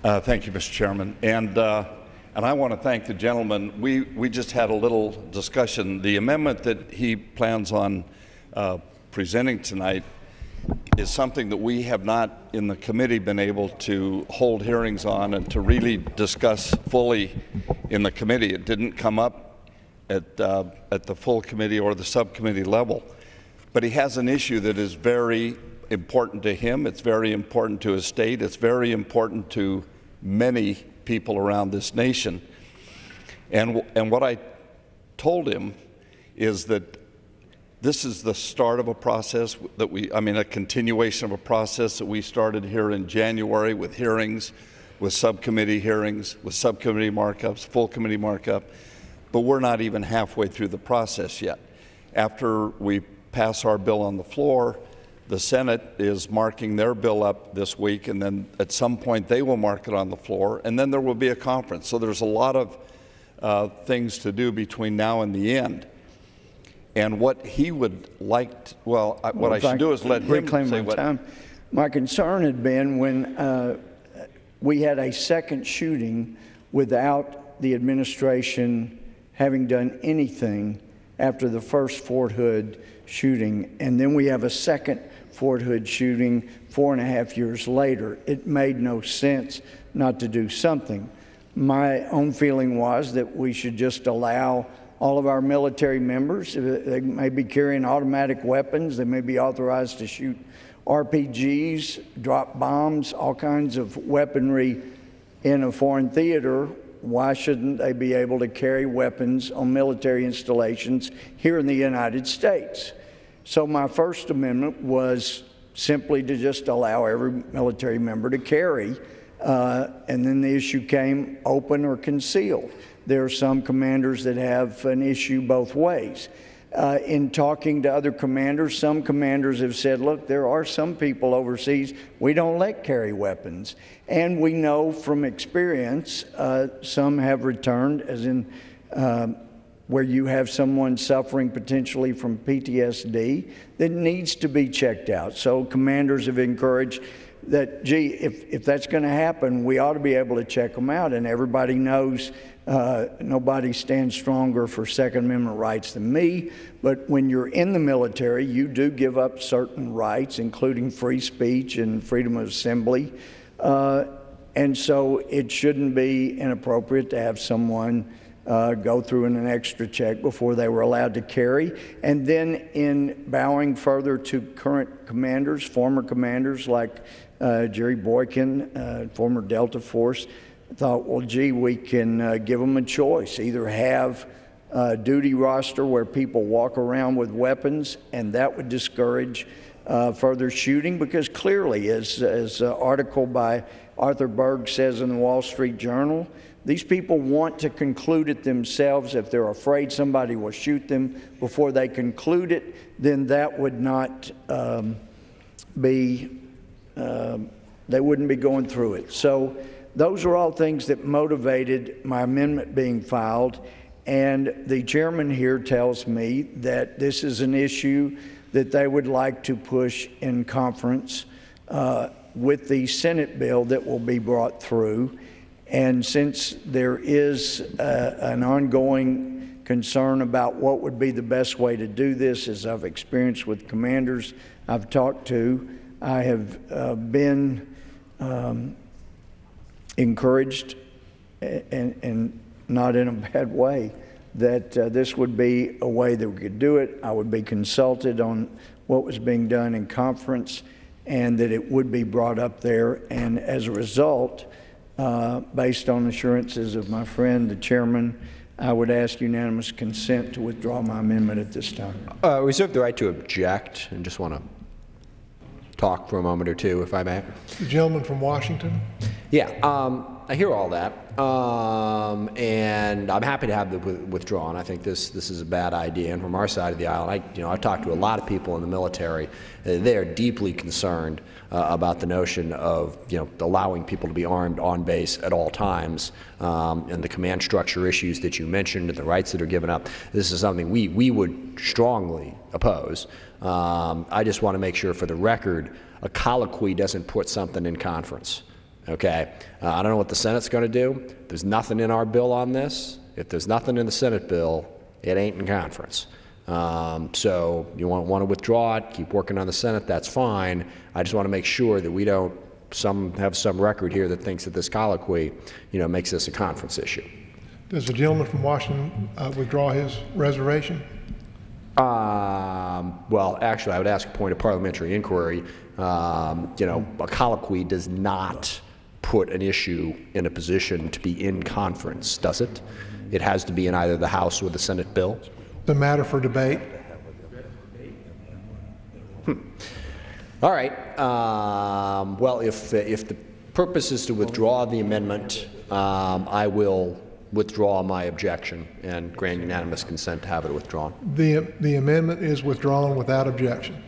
Thank you, Mr. Chairman. And I want to thank the gentleman. We just had a little discussion. The amendment that he plans on presenting tonight is something that we have not in the committee been able to hold hearings on and to really discuss fully in the committee. It didn't come up at the full committee or the subcommittee level. But he has an issue that is very important to him. It's very important to his state. It's very important to many people around this nation. And what I told him is that this is the start of a process that a continuation of a process that we started here in January with hearings, with subcommittee hearings, with subcommittee markups, full committee markup, but we're not even halfway through the process yet. After we pass our bill on the floor, the Senate is marking their bill up this week, and then at some point they will mark it on the floor, and then there will be a conference. So there's a lot of things to do between now and the end. And what he would like to, what I should do is let him say what. Time. My concern had been when we had a second shooting without the administration having done anything after the first Fort Hood shooting, and then we have a second Fort Hood shooting 4.5 years later. It made no sense not to do something. My own feeling was that we should just allow all of our military members, they may be carrying automatic weapons, they may be authorized to shoot RPGs, drop bombs, all kinds of weaponry in a foreign theater. Why shouldn't they be able to carry weapons on military installations here in the United States? So my First Amendment was simply to just allow every military member to carry, and then the issue came open or concealed. There are some commanders that have an issue both ways. In talking to other commanders, some commanders have said, look, there are some people overseas we don't let carry weapons. And we know from experience, some have returned, as in where you have someone suffering potentially from PTSD that needs to be checked out. So commanders have encouraged that, gee, if that's going to happen, we ought to be able to check them out. And everybody knows nobody stands stronger for Second Amendment rights than me. But when you're in the military, you do give up certain rights, including free speech and freedom of assembly. And so it shouldn't be inappropriate to have someone go through an extra check before they were allowed to carry. And then in bowing further to current commanders, former commanders like Jerry Boykin, former Delta Force, thought, well, gee, we can give them a choice. Either have a duty roster where people walk around with weapons, and that would discourage further shooting, because clearly, as an article by Arthur Berg says in the Wall Street Journal, these people want to conclude it themselves. If they're afraid somebody will shoot them before they conclude it, then that would not be, they wouldn't be going through it. So those are all things that motivated my amendment being filed. And the chairman here tells me that this is an issue that they would like to push in conference with the Senate bill that will be brought through. And since there is an ongoing concern about what would be the best way to do this, as I've experienced with commanders I've talked to, I have been encouraged, and not in a bad way, that this would be a way that we could do it. I would be consulted on what was being done in conference, and that it would be brought up there. And as a result, based on assurances of my friend, the chairman, I would ask unanimous consent to withdraw my amendment at this time. Reserve the right to object, and just want to talk for a moment or two, if I may. The gentleman from Washington. Yeah, I hear all that, and I'm happy to have the withdrawn. I think this is a bad idea, and from our side of the aisle, I've talked to a lot of people in the military. They are deeply concerned about the notion of allowing people to be armed on base at all times, and the command structure issues that you mentioned, and the rights that are given up. This is something we would strongly oppose. I just want to make sure, for the record, a colloquy doesn't put something in conference. Okay? I don't know what the Senate's going to do. There's nothing in our bill on this. If there's nothing in the Senate bill, it ain't in conference. So you want to withdraw it, keep working on the Senate, that's fine. I just want to make sure that we don't have some record here that thinks that this colloquy, makes this a conference issue. Does the gentleman from Washington withdraw his reservation? Well, actually, I would ask a point of parliamentary inquiry. A colloquy does not put an issue in a position to be in conference, does it? It has to be in either the House or the Senate bill. The matter for debate. All right. Well, if the purpose is to withdraw the amendment, I will withdraw my objection and grant unanimous consent to have it withdrawn. The amendment is withdrawn without objection.